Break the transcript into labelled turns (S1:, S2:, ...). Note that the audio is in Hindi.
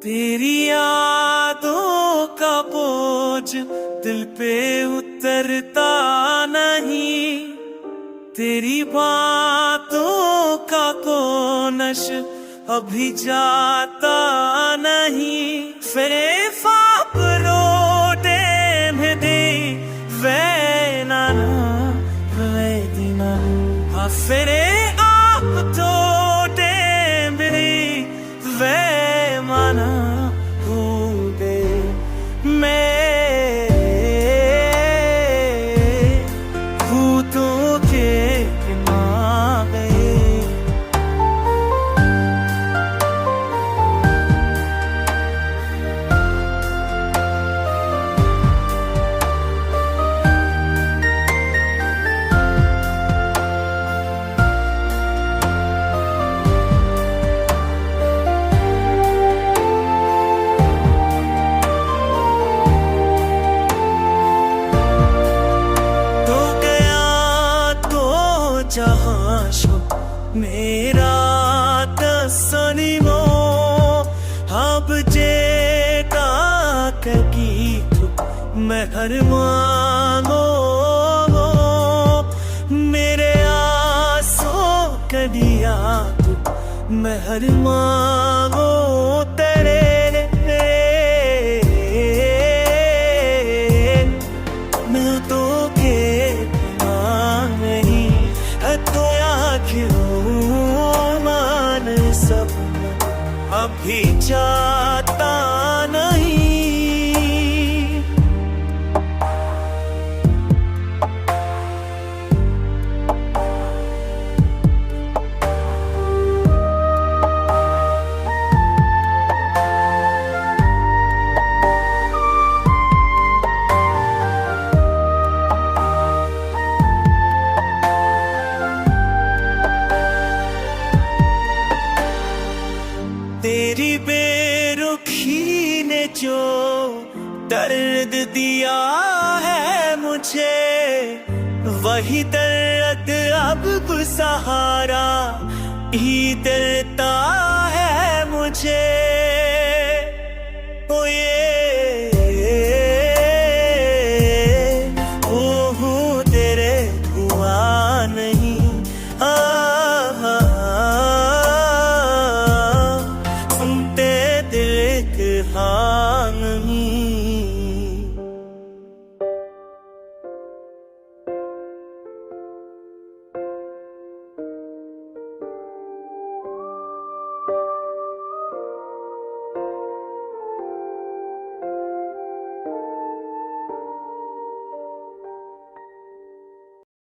S1: तेरी यादों का बोझ दिल पे उतरता नहीं, तेरी बातों का कोनश अभी जाता नहीं। फिरे फाप रोटे में दे वैनाना वैदिना हाँ फिरे आप तोटे मेरी वैमाना हूँ दे मैं भूतों के किनारे। जहाँ शो मेरा तसनिमो अब जेता ककी तू मैं हर मांगो मेरे आसों कदिया तू मैं हर मांगो तेरे मैं तो के मान सब अभी जाता नहीं। तेरी बेरुखी ने जो दर्द दिया है मुझे, वही दर्द अब सहारा ही देता है मुझे।